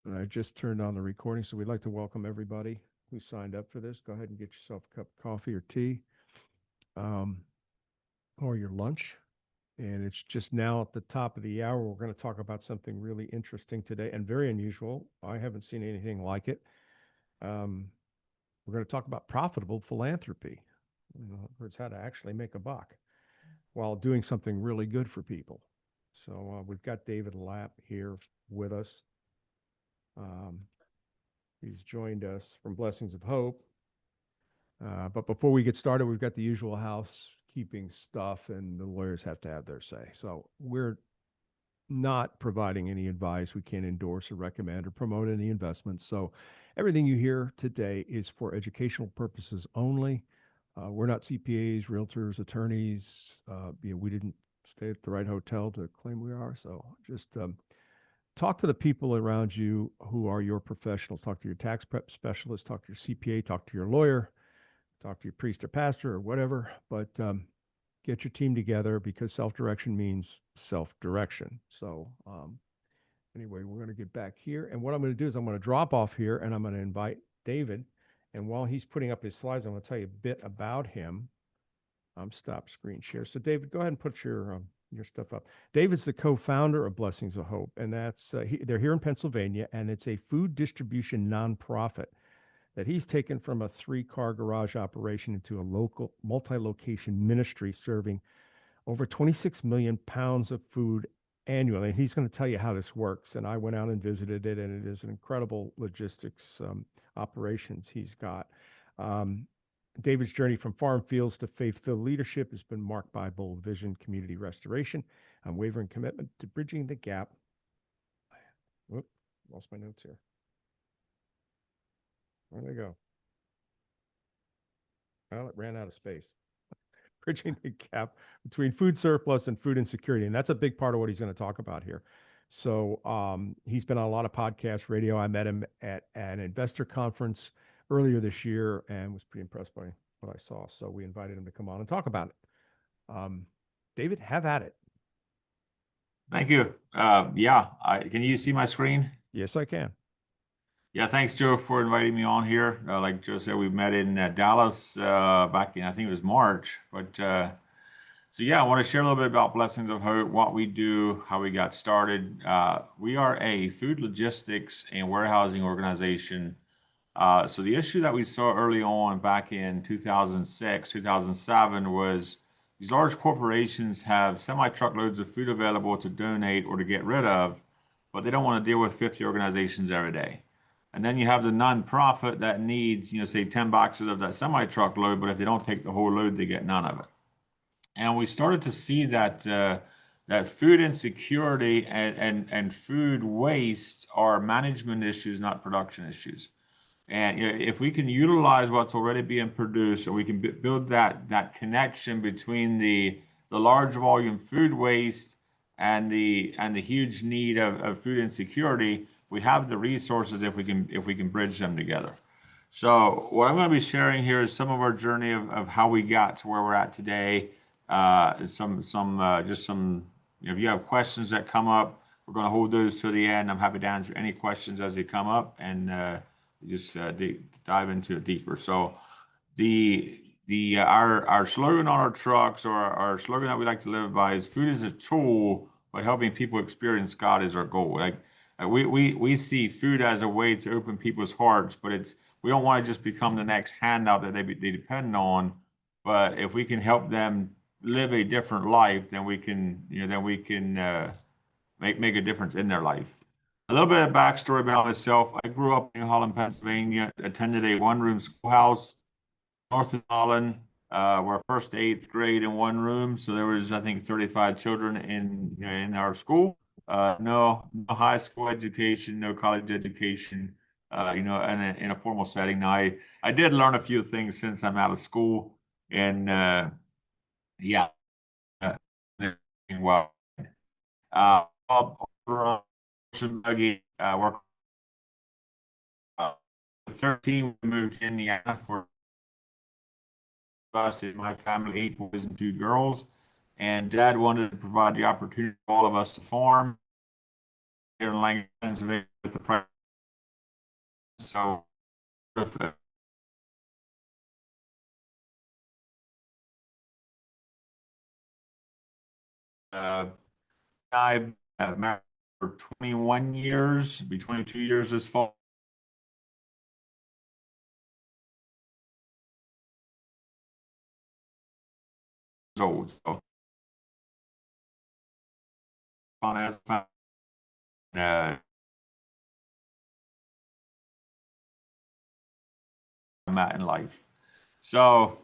And I just turned on the recording, so we'd like to welcome everybody who signed up for this. Go ahead and get yourself a cup of coffee or tea, um, or your lunch. And it's just now at the top of the hour. We're going to talk about something really interesting today and very unusual. I haven't seen anything like it. Um, we're going to talk about profitable philanthropy. In other words, how to actually make a buck while doing something really good for people. So we've got David Lapp here with us. Um, he's joined us from Blessings of Hope. But before we get started, we've got the usual housekeeping stuff, and the lawyers have to have their say. So we're not providing any advice. We can't endorse or recommend or promote any investments. So everything you hear today is for educational purposes only. We're not CPAs, realtors, attorneys. We didn't stay at the right hotel to claim we are. So just talk to the people around you who are your professionals. Talk to your tax prep specialist, talk to your CPA, talk to your lawyer, talk to your priest or pastor or whatever, but get your team together because self-direction means self-direction. So anyway, we're going to get back here. And what I'm going to do is I'm going to drop off here and I'm going to invite David. And while he's putting up his slides, I'm going to tell you a bit about him. Stop screen share. So David, go ahead and put your stuff up. David's the co-founder of Blessings of Hope, and that's they're here in Pennsylvania, and it's a food distribution nonprofit that he's taken from a 3-car garage operation into a local multi-location ministry serving over 26 million pounds of food annually. And he's going to tell you how this works. And I went out and visited it, and it is an incredible logistics operations he's got. David's journey from farm fields to faith-filled leadership has been marked by bold vision, community restoration, unwavering commitment to bridging the gap. Whoop, lost my notes here. Where'd they go? Well, it ran out of space. Bridging the gap between food surplus and food insecurity. And that's a big part of what he's going to talk about here. So he's been on a lot of podcasts, radio. I met him at an investor conference earlier this year and was pretty impressed by what I saw. So we invited him to come on and talk about it. David, have at it. Thank you. Can you see my screen? Yes, I can. Yeah, thanks, Joe, for inviting me on here. Like Joe said, we met in Dallas back in, I think it was March. So yeah, I want to share a little bit about Blessings of Hope, what we do, how we got started. We are a food logistics and warehousing organization. So the issue that we saw early on back in 2006, 2007 was these large corporations have semi-truckloads of food available to donate or to get rid of, but they don't want to deal with 50 organizations every day. And then you have the nonprofit that needs, say 10 boxes of that semi-truckload, but if they don't take the whole load, they get none of it. And we started to see that that food insecurity and food waste are management issues, not production issues. And if we can utilize what's already being produced, or we can build that connection between the large volume food waste and the huge need of food insecurity, we have the resources if we can bridge them together. So what I'm going to be sharing here is some of our journey of how we got to where we're at today. If you have questions that come up, we're going to hold those to the end. I'm happy to answer any questions as they come up and just dive into it deeper. So our slogan on our trucks, or our slogan that we like to live by, is food is a tool, but helping people experience God is our goal. We see food as a way to open people's hearts, but we don't want to just become the next handout that they depend on. But if we can help them live a different life, then we can make a difference in their life. A little bit of backstory about myself. I grew up in New Holland, Pennsylvania, attended a one-room schoolhouse, north of Holland. We're first to 8th grade in one room. So there was, I think, 35 children in our school. No high school education, no college education, in a formal setting. Now, I did learn a few things since I'm out of school. And well, work 13, we moved to Indiana for us in my family, 8 boys and 2 girls. And Dad wanted to provide the opportunity for all of us to farm here in Langley, Pennsylvania, with the price So uh, I've married for 21 years, be 22 years this fall. Old. So uh, I'm at in life. So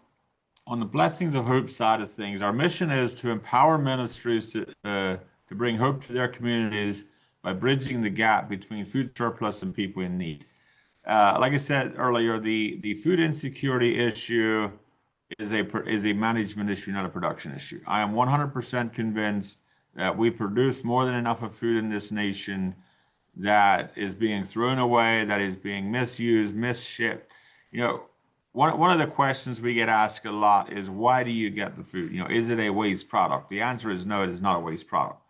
on the blessings of hope side of things, our mission is to empower ministries to bring hope to their communities by bridging the gap between food surplus and people in need. Like I said earlier, the food insecurity issue is a management issue, not a production issue. I am 100% convinced that we produce more than enough of food in this nation that is being thrown away, that is being misused, misshipped. You know, one of the questions we get asked a lot is, why do you get the food? Is it a waste product? The answer is no, it is not a waste product.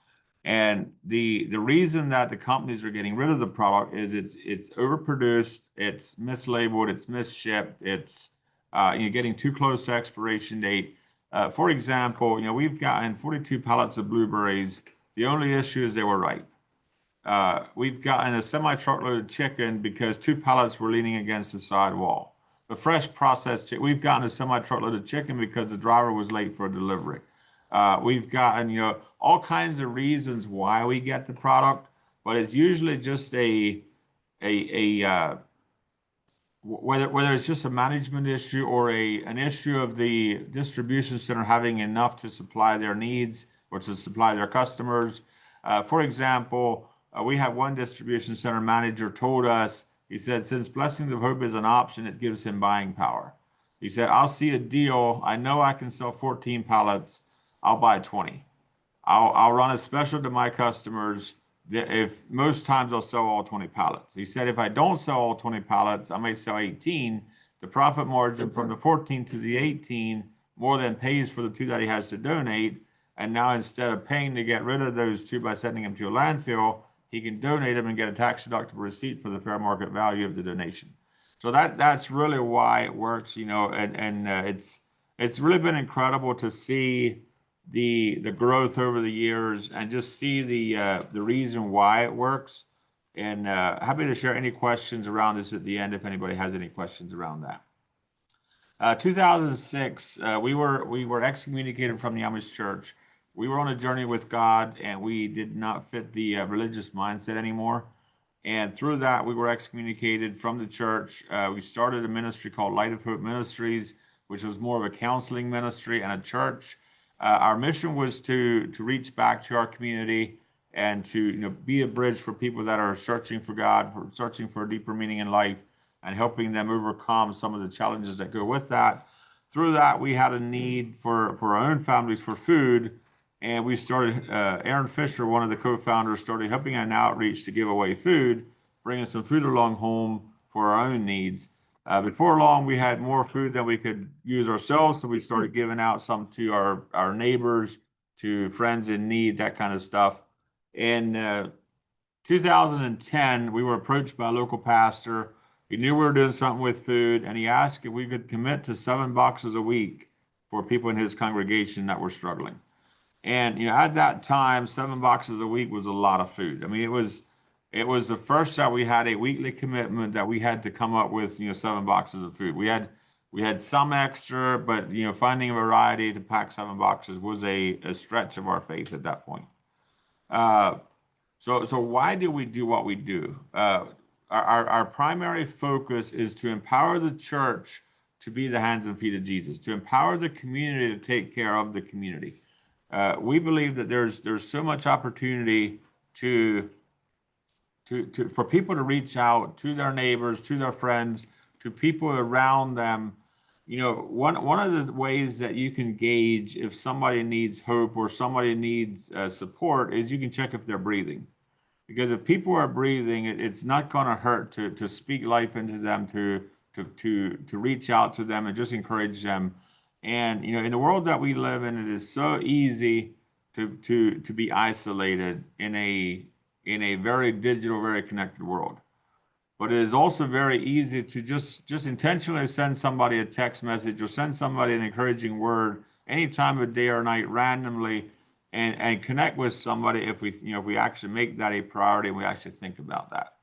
And the reason that the companies are getting rid of the product is it's overproduced, it's mislabeled, it's misshipped, it's getting too close to expiration date. For example, we've gotten 42 pallets of blueberries. The only issue is they were ripe. We've gotten a semi-truckload chicken because 2 pallets were leaning against the side wall. The fresh processed chicken, we've gotten a semi-truckload of chicken because the driver was late for a delivery. We've gotten, all kinds of reasons why we get the product, but it's usually just a whether it's just a management issue or an issue of the distribution center having enough to supply their needs or to supply their customers. For example, we have one distribution center manager told us, he said, since Blessings of Hope is an option, it gives him buying power. He said, I'll see a deal. I know I can sell 14 pallets. I'll buy 20. I'll run a special to my customers. If most times I'll sell all 20 pallets. He said, if I don't sell all 20 pallets, I may sell 18. The profit margin from the 14 to the 18 more than pays for the 2 that he has to donate. And now instead of paying to get rid of those 2 by sending them to a landfill, he can donate them and get a tax deductible receipt for the fair market value of the donation. So that's really why it works, and it's really been incredible to see the growth over the years and just see the reason why it works. And happy to share any questions around this at the end if anybody has any questions around that. 2006, we were excommunicated from the Amish church. We were on a journey with God, and we did not fit the religious mindset anymore. And through that, we were excommunicated from the church. We started a ministry called Light of Hope Ministries, which was more of a counseling ministry and a church. Our mission was to reach back to our community and to be a bridge for people that are searching for God, searching for a deeper meaning in life, and helping them overcome some of the challenges that go with that. Through that, we had a need for our own families for food, and we started, Aaron Fisher, one of the co-founders, started helping an outreach to give away food, bringing some food along home for our own needs. Before long, we had more food than we could use ourselves, so we started giving out some to our neighbors, to friends in need, that kind of stuff. In 2010, we were approached by a local pastor. He knew we were doing something with food, and he asked if we could commit to 7 boxes a week for people in his congregation that were struggling. And at that time, 7 boxes a week was a lot of food. I mean, it was the first that we had a weekly commitment that we had to come up with 7 boxes of food. We had some extra, but finding a variety to pack 7 boxes was a stretch of our faith at that point. So why do we do what we do? Our primary focus is to empower the church to be the hands and feet of Jesus, to empower the community to take care of the community. We believe that there's so much opportunity for people to reach out to their neighbors, to their friends, to people around them. One of the ways that you can gauge if somebody needs hope or somebody needs support is you can check if they're breathing. Because if people are breathing, it's not going to hurt to speak life into them, to reach out to them and just encourage them. And in the world that we live in, it is so easy to be isolated in a very digital, very connected world. but it is also very easy to just intentionally send somebody a text message or send somebody an encouraging word any time of day or night randomly, and connect with somebody if we if we actually make that a priority and we actually think about that.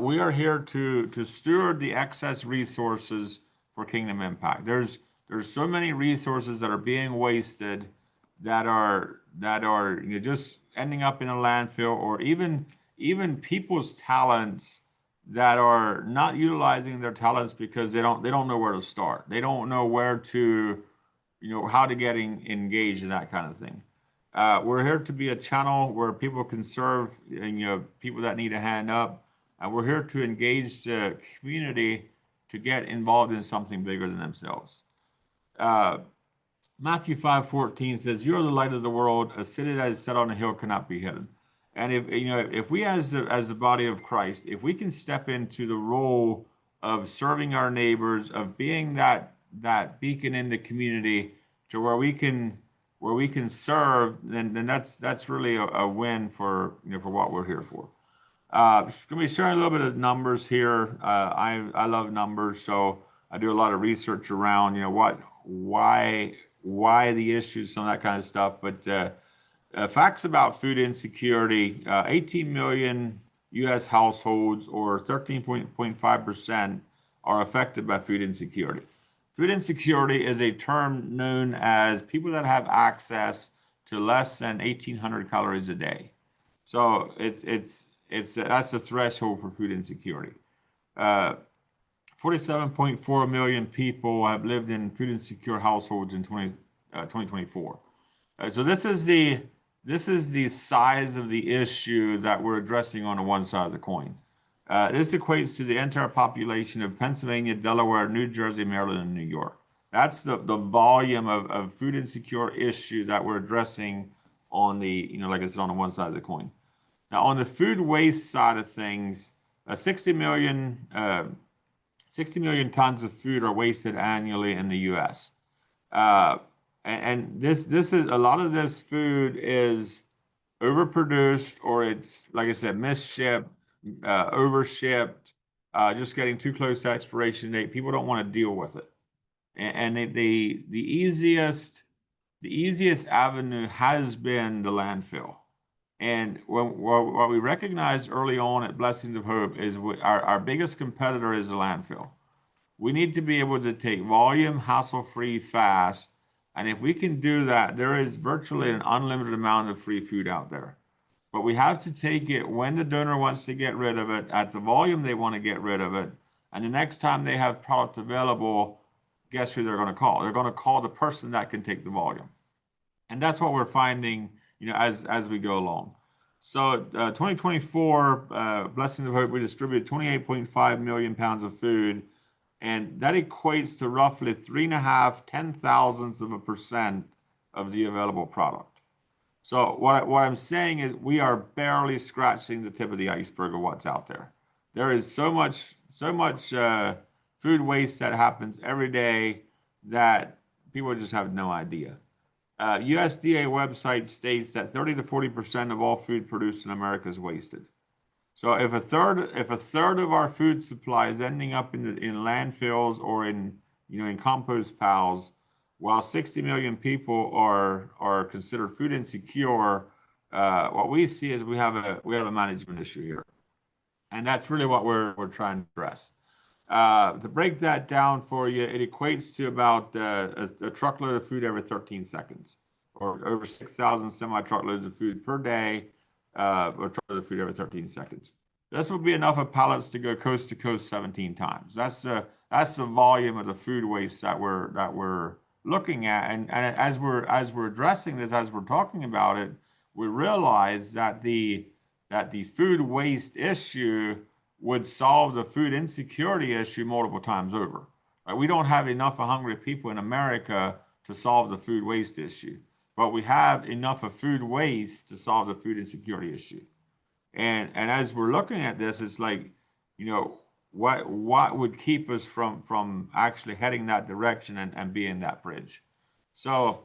We are here to steward the excess resources for Kingdom Impact. There's so many resources that are being wasted, that are just ending up in a landfill, or even people's talents that are not utilizing their talents because they don't know where to start. They don't know where to how to get engaged in that kind of thing. We're here to be a channel where people can serve, and people that need a hand up, and we're here to engage the community to get involved in something bigger than themselves. Matthew 5:14 says, "You are the light of the world. A city that is set on a hill cannot be hidden." And if we as the body of Christ, if we can step into the role of serving our neighbors, of being that beacon in the community to where we can serve, then that's really a win for for what we're here for. Just gonna be sharing a little bit of numbers here. I love numbers, so I do a lot of research around why the issues, some of that kind of stuff. But facts about food insecurity: 18 million U.S. households, or 13.5%, are affected by food insecurity. Food insecurity is a term known as people that have access to less than 1,800 calories a day. So that's the threshold for food insecurity. 47.4 million people have lived in food insecure households in 2024. So this is the size of the issue that we're addressing on the one side of the coin. This equates to the entire population of Pennsylvania, Delaware, New Jersey, Maryland, and New York. That's the volume of food insecure issue that we're addressing on the, like I said, on the one side of the coin. Now, on the food waste side of things, 60 million tons of food are wasted annually in the U.S. And this is a lot of this food is overproduced, or it's, like I said, misshipped, overshipped, just getting too close to expiration date. People don't want to deal with it, and the easiest avenue has been the landfill. And what we recognized early on at Blessings of Hope is our biggest competitor is the landfill. We need to be able to take volume, hassle-free, fast. And if we can do that, there is virtually an unlimited amount of free food out there. But we have to take it when the donor wants to get rid of it, at the volume they want to get rid of it. And the next time they have product available, guess who they're going to call? They're going to call the person that can take the volume. And that's what we're finding, as we go along. So 2024, Blessings of Hope, we distributed 28.5 million pounds of food, and that equates to roughly 3.5 0.010% of the available product. So what I'm saying is we are barely scratching the tip of the iceberg of what's out there. There is so much food waste that happens every day that people just have no idea. USDA website states that 30 to 40% of all food produced in America is wasted. So if a third of our food supply is ending up in landfills or in compost piles, while 60 million people are considered food insecure, what we see is we have a management issue here, and that's really what we're trying to address. To break that down for you, it equates to about a truckload of food every 13 seconds, or over 6,000 semi-truckloads of food per day, or truckload of food every 13 seconds. This would be enough of pallets to go coast to coast 17 times. That's the volume of the food waste that we're looking at, and as we're addressing this, as we're talking about it, we realize that the food waste issue would solve the food insecurity issue multiple times over. We don't have enough of hungry people in America to solve the food waste issue, but we have enough of food waste to solve the food insecurity issue. And as we're looking at this, it's like, what would keep us from actually heading that direction and being that bridge? So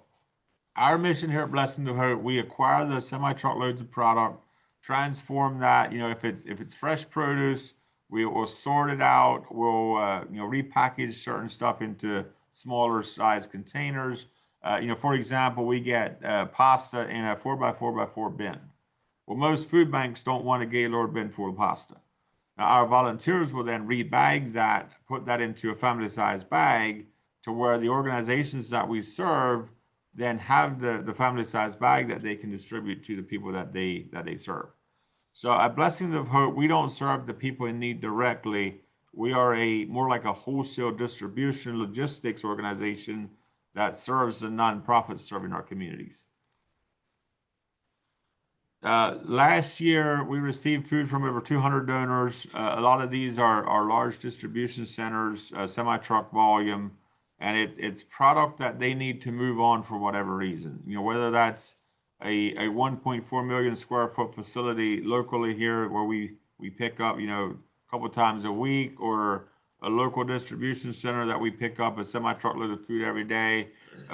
our mission here at Blessings of Hope, we acquire the semi-truckloads of product transform that. If it's fresh produce, we will sort it out. We'll repackage certain stuff into smaller size containers. For example, we get pasta in a 4x4x4 bin. Well, most food banks don't want a Gaylord bin full of pasta. Now, our volunteers will then rebag that, put that into a family-sized bag to where the organizations that we serve then have the family-sized bag that they can distribute to the people that they serve. So at Blessings of Hope, we don't serve the people in need directly. We are more like a wholesale distribution logistics organization that serves the nonprofits serving our communities. Last year, we received food from over 200 donors. A lot of these are large distribution centers, semi-truck volume, and it's product that they need to move on for whatever reason. Whether that's a 1.4 million square foot facility locally here where we pick up, a couple times a week, or a local distribution center that we pick up a semi-truckload of food every day,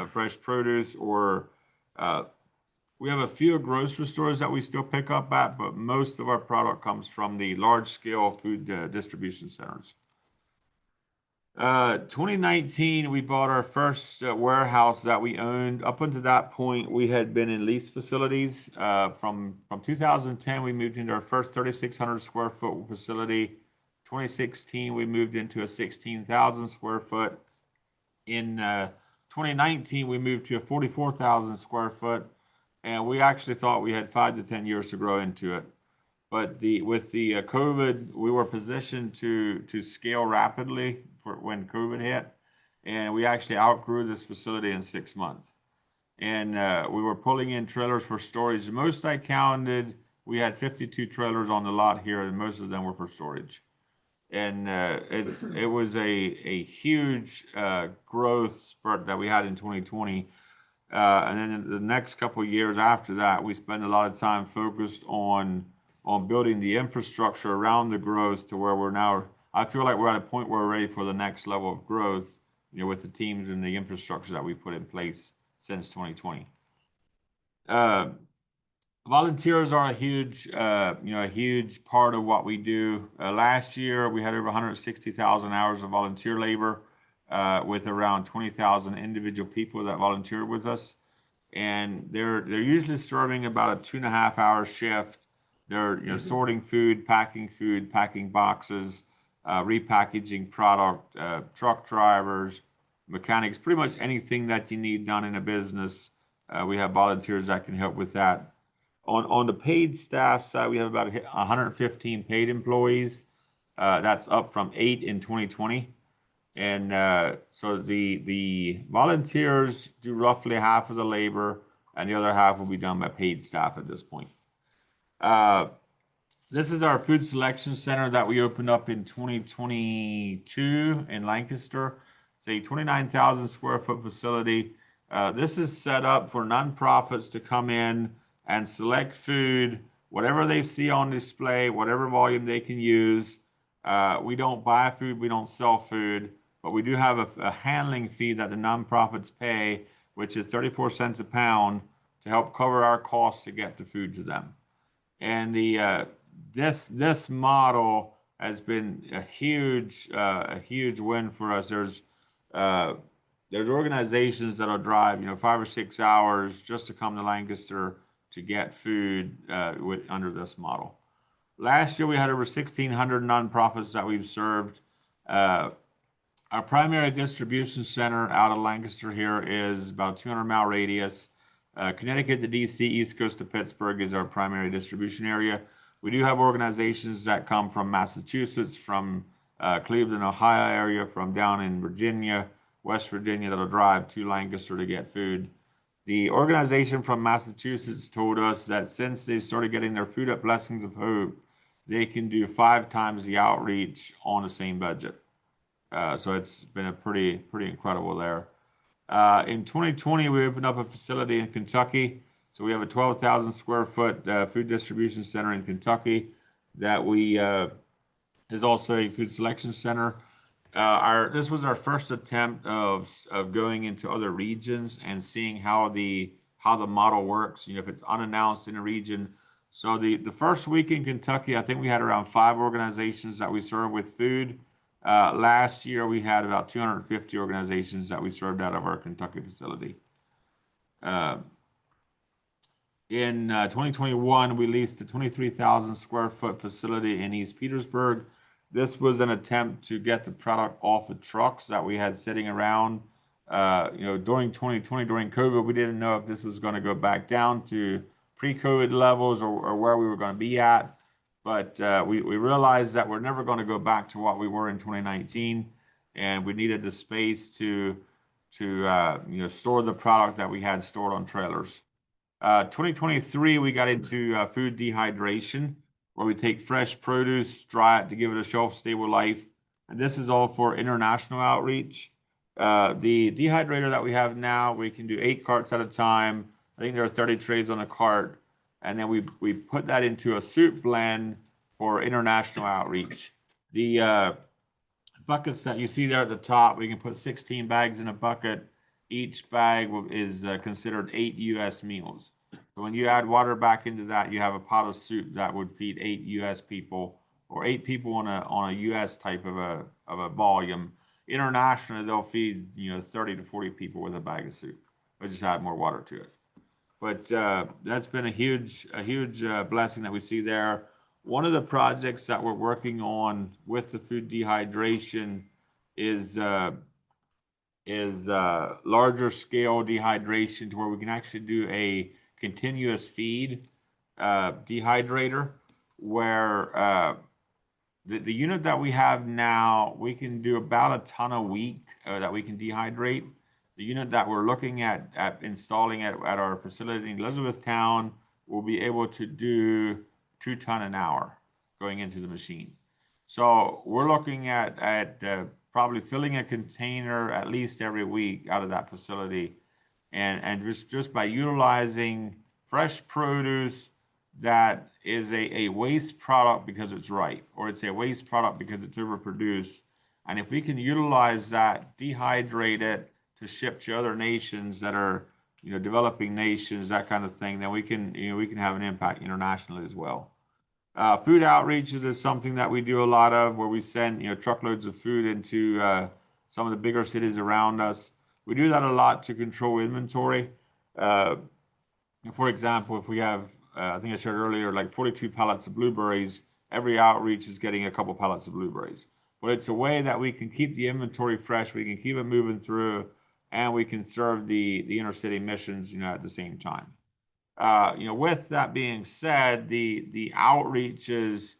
fresh produce, or we have a few grocery stores that we still pick up at, but most of our product comes from the large-scale food distribution centers. 2019, we bought our first warehouse that we owned. Up until that point, we had been in lease facilities. From 2010, we moved into our first 3,600 square foot facility. 2016, we moved into a 16,000 square foot. In 2019, we moved to a 44,000 square foot. And we actually thought we had 5 to 10 years to grow into it. But with the COVID, we were positioned to scale rapidly for when COVID hit. And we actually outgrew this facility in 6 months. And we were pulling in trailers for storage. The most I counted, we had 52 trailers on the lot here, and most of them were for storage. And it was a huge growth spurt that we had in 2020. And then in the next couple of years after that, we spent a lot of time focused on building the infrastructure around the growth to where we're now. I feel like we're at a point where we're ready for the next level of growth, with the teams and the infrastructure that we put in place since 2020. Volunteers are a huge part of what we do. Last year, we had over 160,000 hours of volunteer labor. With around 20,000 individual people that volunteer with us, and they're usually serving about a 2.5-hour shift. They're sorting food, packing boxes, repackaging product, truck drivers, mechanics, pretty much anything that you need done in a business. We have volunteers that can help with that. On the paid staff side, we have about 115 paid employees. That's up from 8 in 2020. And so the volunteers do roughly half of the labor, and the other half will be done by paid staff at this point. This is our food selection center that we opened up in 2022 in Lancaster. It's a 29,000 square foot facility. This is set up for nonprofits to come in and select food, whatever they see on display, whatever volume they can use. We don't buy food, we don't sell food. But we do have a handling fee that the nonprofits pay, which is 34 cents a pound, to help cover our costs to get the food to them. And this model has been a huge win for us. There's organizations that'll drive 5 or 6 hours just to come to Lancaster to get food under this model. Last year we had over 1,600 nonprofits that we've served. Our primary distribution center out of Lancaster here is about a 200-mile radius. Connecticut to DC, East Coast to Pittsburgh is our primary distribution area. We do have organizations that come from Massachusetts, from Cleveland, Ohio area, from down in Virginia, West Virginia, that'll drive to Lancaster to get food. The organization from Massachusetts told us that since they started getting their food at Blessings of Hope, they can do 5 times the outreach on the same budget. So it's been a pretty incredible there. In 2020, we opened up a facility in Kentucky. So we have a 12,000 square foot food distribution center in Kentucky that is also a food selection center. This was our first attempt of going into other regions and seeing how the model works. If it's unannounced in a region, So the first week in Kentucky, I think we had around 5 organizations that we served with food. Last year, we had about 250 organizations that we served out of our Kentucky facility. In 2021, we leased a 23,000 square foot facility in East Petersburg. This was an attempt to get the product off of trucks that we had sitting around. During 2020, during COVID, we didn't know if this was going to go back down to pre-COVID levels or where we were going to be at. But we realized that we're never going to go back to what we were in 2019, and we needed the space to store the product that we had stored on trailers. 2023, we got into food dehydration, where we take fresh produce, dry it to give it a shelf-stable life. And this is all for international outreach. The dehydrator that we have now, we can do 8 carts at a time. I think there are 30 trays on a cart. And then we put that into a soup blend for international outreach. The buckets that you see there at the top, we can put 16 bags in a bucket. Each bag is considered 8 U.S. meals. So when you add water back into that, you have a pot of soup that would feed 8 U.S. people, or 8 people on a U.S. type of a volume. Internationally, they'll feed 30 to 40 people with a bag of soup. But just add more water to it. But that's been a huge blessing that we see there. One of the projects that we're working on with the food dehydration is larger scale dehydration, to where we can actually do a continuous feed dehydrator, where the unit that we have now, we can do about a ton a week that we can dehydrate. The unit that we're looking at installing at our facility in Elizabethtown will be able to do 2 ton an hour going into the machine. So we're looking at probably filling a container at least every week out of that facility, and just by utilizing fresh produce that is a waste product because it's ripe, or it's a waste product because it's overproduced. And if we can utilize that, dehydrate it to ship to other nations that are developing nations, that kind of thing, then we can have an impact internationally as well. Food outreach is something that we do a lot of, where we send truckloads of food into some of the bigger cities around us. We do that a lot to control inventory. For example, if we have, I think I shared earlier, like 42 pallets of blueberries, every outreach is getting a couple pallets of blueberries. But it's a way that we can keep the inventory fresh, we can keep it moving through, and we can serve the inner city missions at the same time. With that being said, the outreaches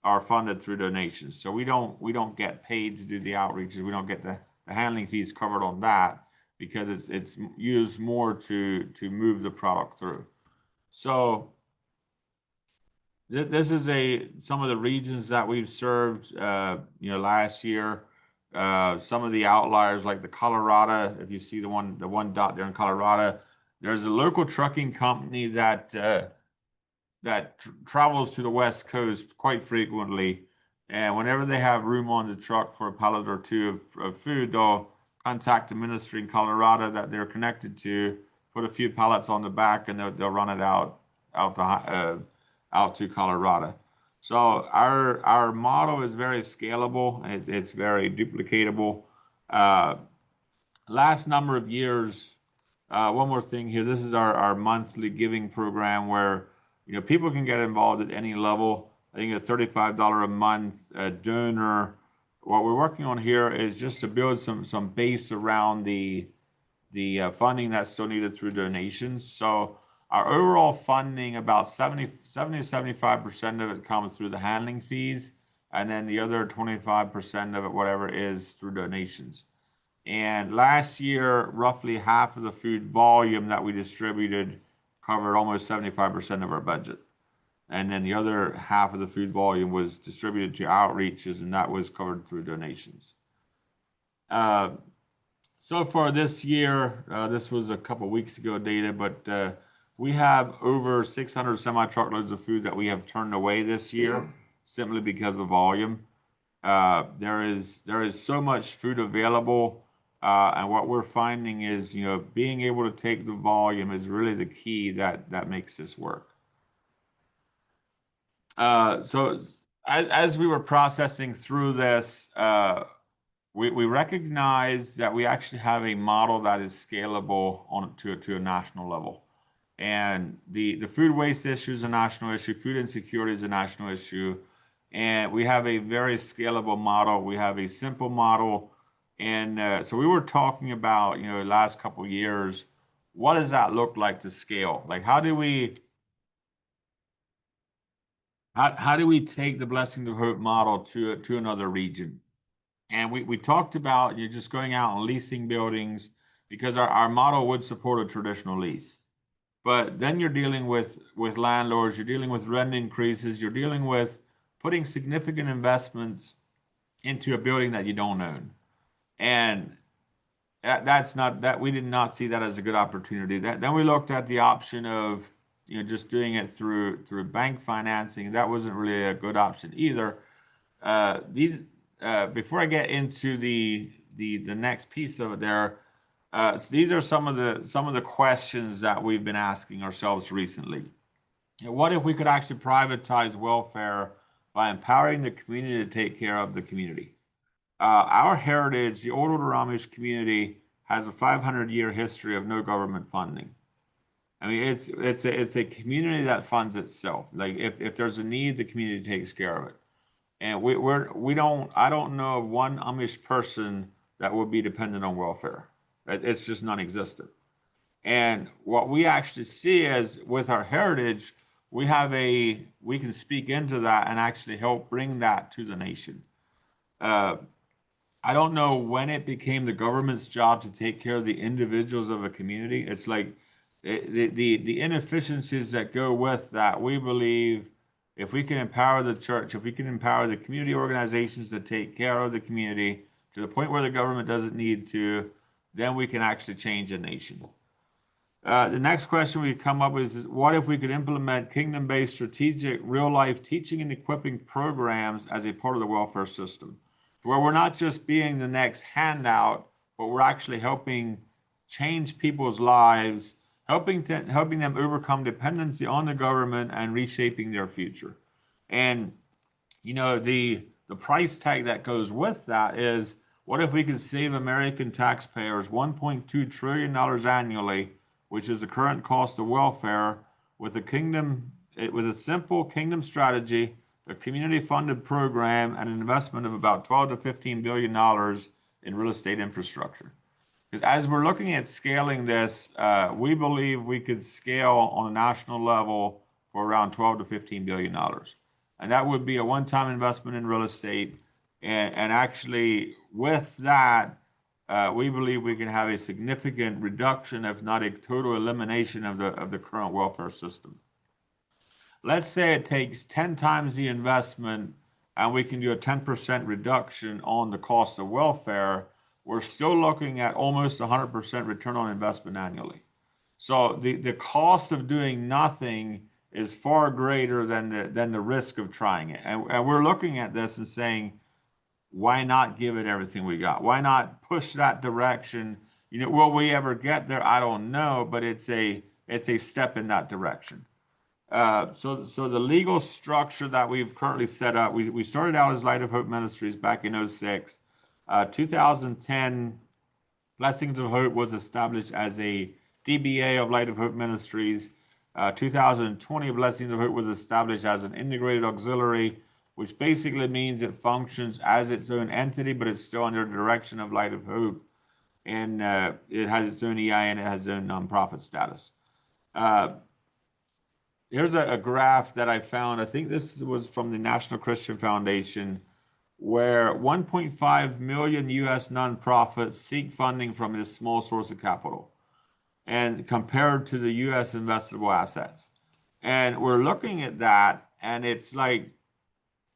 are funded through donations. So we don't get paid to do the outreaches. We don't get the handling fees covered on that, because it's used more to move the product through. So this is some of the regions that we've served last year. Some of the outliers, like the Colorado, if you see the one dot there in Colorado, there's a local trucking company that travels to the West Coast quite frequently, and whenever they have room on the truck for a pallet or two of food, they'll contact the ministry in Colorado that they're connected to, put a few pallets on the back, and they'll run it out to Colorado. So our model is very scalable, and it's very duplicatable. Last number of years, one more thing here. This is our monthly giving program, where people can get involved at any level. I think it's $35 a month donor. What we're working on here is just to build some base around the funding that's still needed through donations. So our overall funding, about 70 to 75% of it comes through the handling fees, and then the other 25% of it, whatever, is through donations. And last year, roughly half of the food volume that we distributed covered almost 75% of our budget. And then the other half of the food volume was distributed to outreaches, and that was covered through donations. So far this year, this was a couple weeks ago data, but we have over 600 semi-truckloads of food that we have turned away this year, simply because of volume. There is so much food available, and what we're finding is, being able to take the volume is really the key that makes this work. So as we were processing through this, we recognize that we actually have a model that is scalable to a national level. And the food waste issue is a national issue, food insecurity is a national issue. And we have a very scalable model. We have a simple model. And so we were talking about, the last couple of years, what does that look like to scale? Like, how do we take the Blessing of Hope model to another region? And we talked about you just going out and leasing buildings because our model would support a traditional lease. But then you're dealing with landlords, you're dealing with rent increases, you're dealing with putting significant investments into a building that you don't own. And that's not that we did not see that as a good opportunity. Then we looked at the option of just doing it through bank financing. That wasn't really a good option either. These Before I get into the next piece of it there, so these are some of the questions that we've been asking ourselves recently. What if we could actually privatize welfare by empowering the community to take care of the community? Our heritage, the Old Order Amish community, has a 500-year history of no government funding. I mean, it's a community that funds itself. Like if there's a need, the community takes care of it. And I don't know of one Amish person that would be dependent on welfare. It's just non-existent. And what we actually see is with our heritage, we can speak into that and actually help bring that to the nation. I don't know when it became the government's job to take care of the individuals of a community. It's like the inefficiencies that go with that. We believe if we can empower the church, if we can empower the community organizations to take care of the community to the point where the government doesn't need to, then we can actually change a nation. The next question we come up with is what if we could implement kingdom-based strategic real-life teaching and equipping programs as a part of the welfare system, where we're not just being the next handout, but we're actually helping change people's lives, helping them overcome dependency on the government and reshaping their future. And the price tag that goes with that is what if we could save American taxpayers $1.2 trillion annually, which is the current cost of welfare, with a simple kingdom strategy, a community-funded program, and an investment of about 12 to 15 billion dollars in real estate infrastructure. Because as we're looking at scaling this, we believe we could scale on a national level for around 12 to 15 billion dollars, and that would be a one-time investment in real estate. And actually, with that, we believe we can have a significant reduction, if not a total elimination of the current welfare system. Let's say it takes 10 times the investment and we can do a 10% reduction on the cost of welfare. We're still looking at almost 100% return on investment annually. So the cost of doing nothing is far greater than the risk of trying it. And we're looking at this and saying, why not give it everything we got? Why not push that direction? Will we ever get there? I don't know, but it's a step in that direction. So the legal structure that we've currently set up, we started out as Light of Hope Ministries back in 2006. 2010, Blessings of Hope was established as a DBA of Light of Hope Ministries. 2020, Blessings of Hope was established as an integrated auxiliary, which basically means it functions as its own entity, but it's still under the direction of Light of Hope. And it has its own EIN, it has its own nonprofit status. Here's a graph that I found. I think this was from the National Christian Foundation, where 1.5 million U.S. nonprofits seek funding from this small source of capital, and compared to the U.S. investable assets. And we're looking at that, and it's like,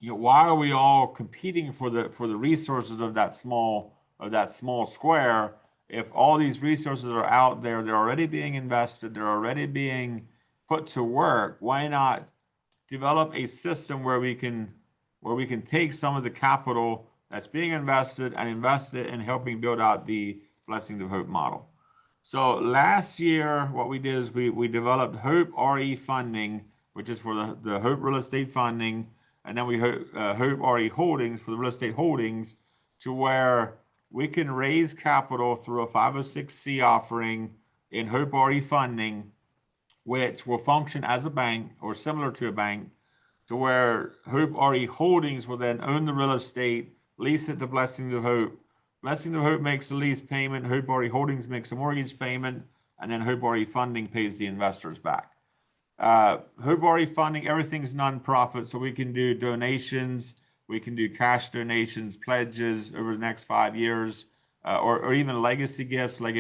why are we all competing for the resources of that small square? If all these resources are out there, they're already being invested, they're already being put to work. Why not develop a system where we can take some of the capital that's being invested and invest it in helping build out the Blessings of Hope model? So last year, what we did is we developed Hope RE funding which is for the Hope Real Estate Funding, and then we Hope RE Holdings for the real estate holdings, to where we can raise capital through a 506C offering in Hope RE Funding, which will function as a bank or similar to a bank, to where Hope RE Holdings will then own the real estate, lease it to Blessings of Hope. Blessings of Hope makes the lease payment, Hope RE Holdings makes a mortgage payment, and then Hope RE Funding pays the investors back. Hope RE Funding, everything's nonprofit, so we can do donations, we can do cash donations, pledges over the next 5 years, or even legacy gifts. Like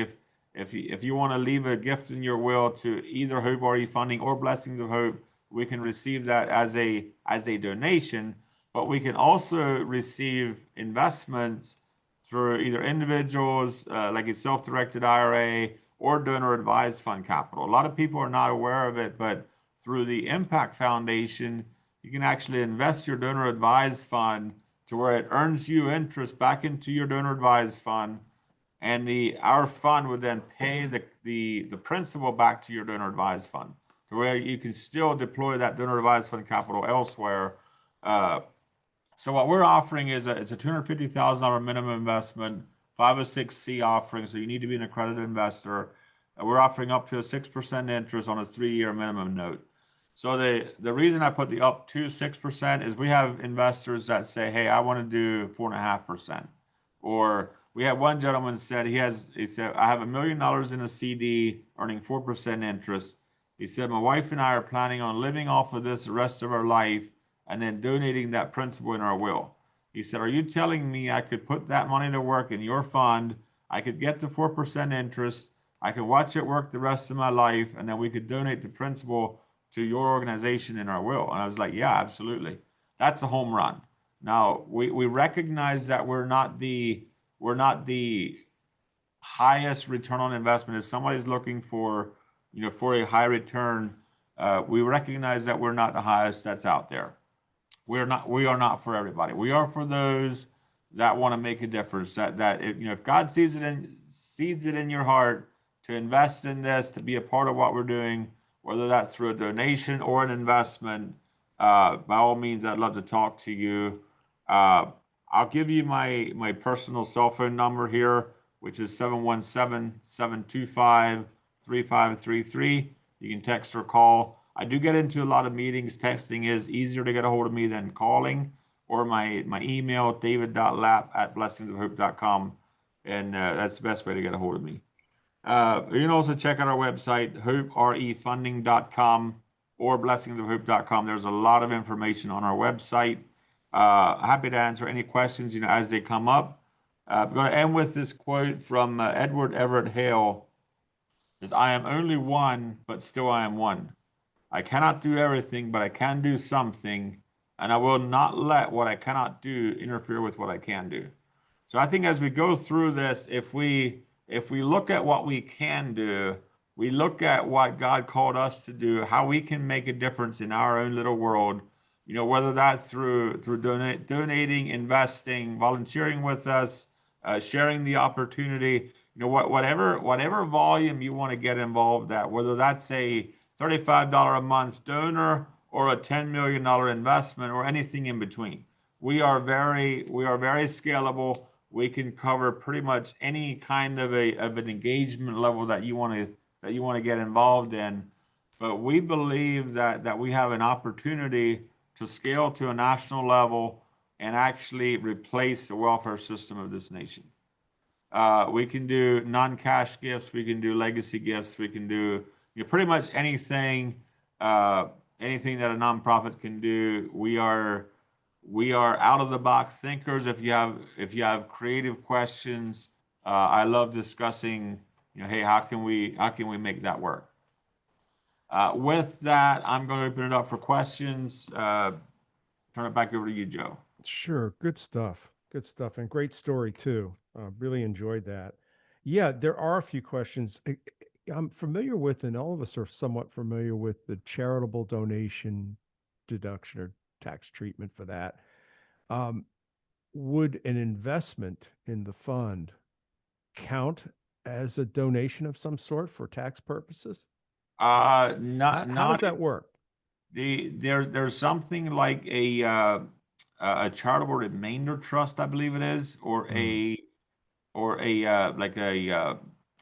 if you want to leave a gift in your will to either Hope RE Funding or Blessings of Hope, we can receive that as a donation. But we can also receive investments through either individuals, like a self-directed IRA, or donor advised fund capital. A lot of people are not aware of it, but through the Impact Foundation, you can actually invest your donor advised fund to where it earns you interest back into your donor advised fund, and our fund would then pay the principal back to your donor advised fund, to where you can still deploy that donor advised fund capital elsewhere. So what we're offering is it's a $250,000 minimum investment, 506C offering. So you need to be an accredited investor. We're offering up to a 6% interest on a 3-year minimum note. So the reason I put the up to 6% is we have investors that say, hey, I want to do 4.5%. Or we had one gentleman said he said, I have $1 million in a CD earning 4% interest. He said, my wife and I are planning on living off of this the rest of our life and then donating that principal in our will. He said, are you telling me I could put that money to work in your fund? I could get the 4% interest. I can watch it work the rest of my life, and then we could donate the principal to your organization in our will. And I was like, yeah, absolutely. That's a home run. Now, we recognize that we're not the highest return on investment. If somebody's looking for, for a high return, we recognize that we're not the highest that's out there. We are not for everybody. We are for those that want to make a difference. That if God seeds it in your heart to invest in this, to be a part of what we're doing, whether that's through a donation or an investment, by all means, I'd love to talk to you. I'll give you my personal cell phone number here, which is 717-725-3533. You can text or call. I do get into a lot of meetings. Texting is easier to get a hold of me than calling, or my email, david.lapp@blessingsofhope.com. And that's the best way to get a hold of me. You can also check out our website, hoperefunding.com or blessingsofhope.com. There's a lot of information on our website. Happy to answer any questions, as they come up. I'm going to end with this quote from Edward Everett Hale. Is, I am only one, but still I am one. I cannot do everything, but I can do something, and I will not let what I cannot do interfere with what I can do. So I think as we go through this, if we look at what we can do, we look at what God called us to do, how we can make a difference in our own little world, whether that's through donating, investing, volunteering with us, sharing the opportunity, whatever volume you want to get involved at, whether that's a $35 a month donor or a $10 million investment or anything in between. We are very scalable. We can cover pretty much any kind of an engagement level that you want to get involved in. But we believe that we have an opportunity to scale to a national level and actually replace the welfare system of this nation. We can do non-cash gifts. We can do legacy gifts. We can do pretty much anything that a nonprofit can do. We are out of the box thinkers. If you have creative questions, I love discussing. Hey, how can we make that work? With that, I'm going to open it up for questions. Turn it back over to you, Joe. Sure. Good stuff. Good stuff. And great story too. Really enjoyed that. Yeah, there are a few questions. I'm familiar with, and all of us are somewhat familiar with, the charitable donation deduction or tax treatment for that. Would an investment in the fund count as a donation of some sort for tax purposes? How How does that work? There's something like a charitable remainder trust, I believe it is, Mm, or a like a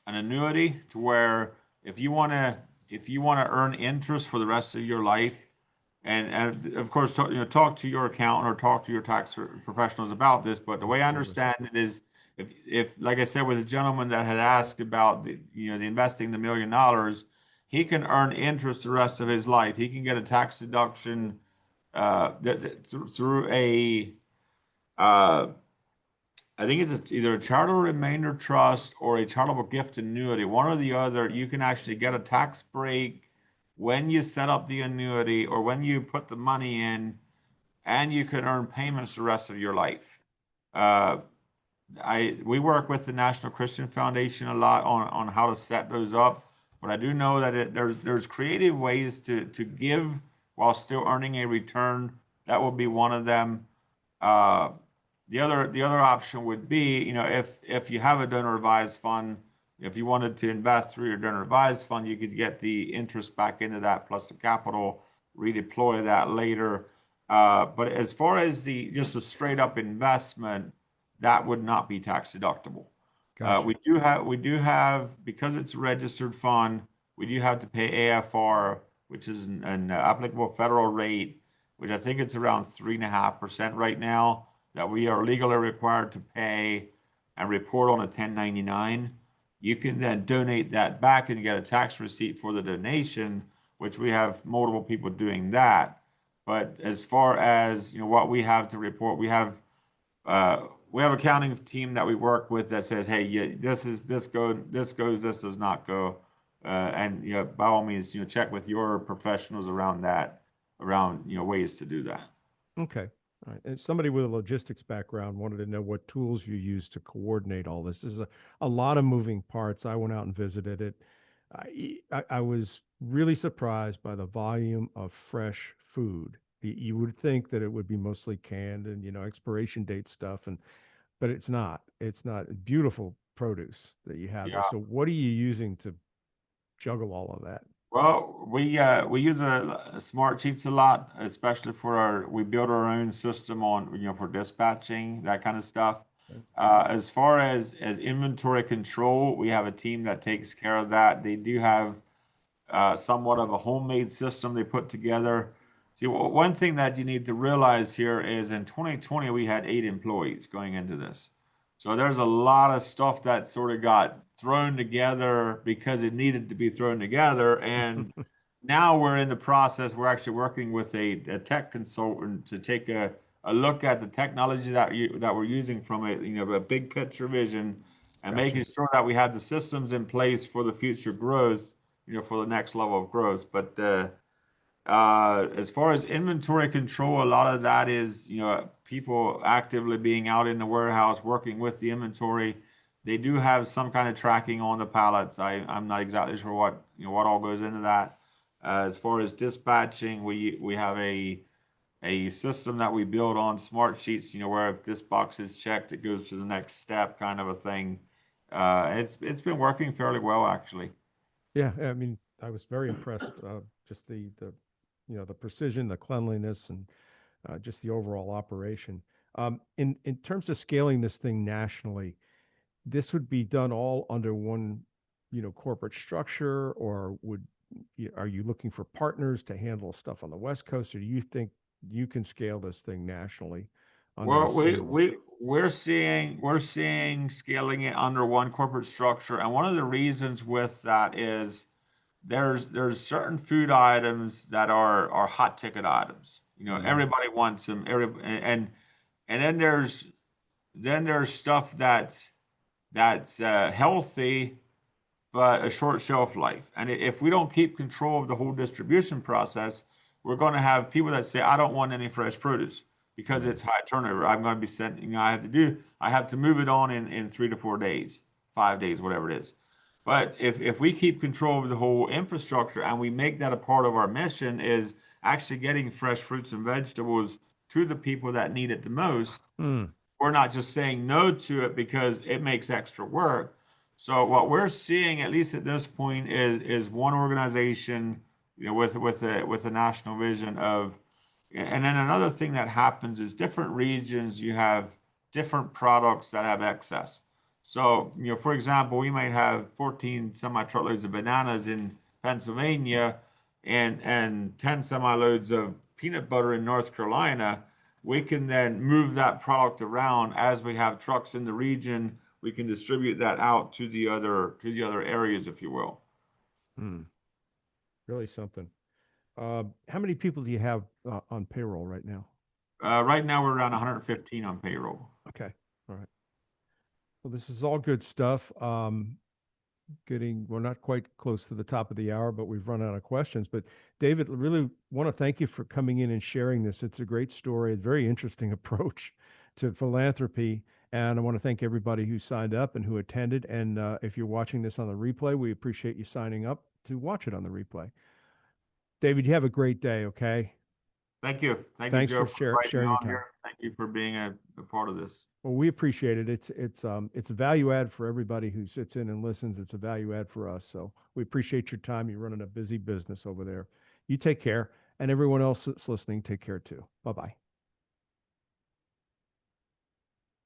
an annuity to where if you want to if you want to earn interest for the rest of your life, and of course talk to your accountant or talk to your tax professionals about this. But the way I absolutely. understand it is, if like I said with the gentleman that had asked about the investing $1 million, he can earn interest the rest of his life. He can get a tax deduction through a uh, I think it's either a charitable remainder trust or a charitable gift annuity. One or the other, you can actually get a tax break when you set up the annuity or when you put the money in, and you can earn payments the rest of your life. Uh, we work with the National Christian Foundation a lot on how to set those up, but I do know that there's creative ways to give while still earning a return. That will be one of them. Uh, the other option would be, if you have a donor advised fund, if you wanted to invest through your donor advised fund, you could get the interest back into that plus the capital, redeploy that later. But as far as the just a straight up investment, that would not be tax deductible. Gotcha. We do have because it's a registered fund, we do have to pay AFR, which is an applicable federal rate, which I think it's around 3.5% right now, that we are legally required to pay and report on a 1099. You can then donate that back and get a tax receipt for the donation, which we have multiple people doing that. But as far as what we have to report, we have an accounting team that we work with that says, hey, yeah, this goes, this does not go. And by all means, check with your professionals around that, around ways to do that. Okay. All right. And somebody with a logistics background wanted to know what tools you use to coordinate all this. There's a lot of moving parts. I went out and visited it. I was really surprised by the volume of fresh food. You would think that it would be mostly canned and, expiration date stuff, but it's not. It's not beautiful produce that you have there. Yeah. So what are you using to juggle all of that? Well, we use a smart sheets a lot, especially for we build our own system on for dispatching that kind of stuff. Okay. As far as inventory control, we have a team that takes care of that. They do have somewhat of a homemade system they put together. See, one thing that you need to realize here is in 2020 we had 8 employees going into this. So there's a lot of stuff that sort of got thrown together because it needed to be thrown together. And now we're in the process, we're actually working with a tech consultant to take a look at the technology that we're using from a big picture vision, and Gotcha. making sure that we have the systems in place for the future growth, for the next level of growth. But as far as inventory control, a lot of that is, people actively being out in the warehouse working with the inventory. They do have some kind of tracking on the pallets. I'm not exactly sure what all goes into that. As far as dispatching, we have a system that we build on smart sheets, where if this box is checked, it goes to the next step, kind of a thing. It's been working fairly well, actually. Yeah, I mean, I was very impressed. Just the precision, the cleanliness, and just the overall operation. In terms of scaling this thing nationally, this would be done all under one, corporate structure, or are you looking for partners to handle stuff on the West Coast, or do you think you can scale this thing nationally under a Well, we single? we we're seeing scaling it under one corporate structure, and one of the reasons with that is there's certain food items that are hot ticket items. Hmm. Everybody wants them. And then there's stuff that's healthy but a short shelf life. And if we don't keep control of the whole distribution process, we're going to have people that say, I don't want any fresh produce because Right. it's high turnover. I'm going to be sent, I have to move it on in 3 to 4 days, 5 days, whatever it is. But if we keep control of the whole infrastructure and we make that a part of our mission, is actually getting fresh fruits and vegetables to the people that need it the most, Mm. we're not just saying no to it because it makes extra work. So what we're seeing, at least at this point, is one organization with a national vision of, and then another thing that happens is different regions, you have different products that have excess. So, for example, we might have 14 semi-truckloads of bananas in Pennsylvania and 10 semi-loads of peanut butter in North Carolina. We can then move that product around as we have trucks in the region. We can distribute that out to the other areas, if you will. Hmm. Really something. How many people do you have on payroll right now? Right now, we're around 115 on payroll. Okay. All right. Well, this is all good stuff. We're not quite close to the top of the hour, but we've run out of questions. But David, really want to thank you for coming in and sharing this. It's a great story, a very interesting approach to philanthropy. And I want to thank everybody who signed up and who attended. And if you're watching this on the replay, we appreciate you signing up to watch it on the replay. David, you have a great day, okay? Thank you. Thank you, Thanks Joe, for for inviting me sharing your on here. time. Thank you for being a part of this. Well, we appreciate it. It's a value add for everybody who sits in and listens. It's a value add for us. So we appreciate your time. You're running a busy business over there. You take care, and everyone else that's listening, take care too. Bye bye.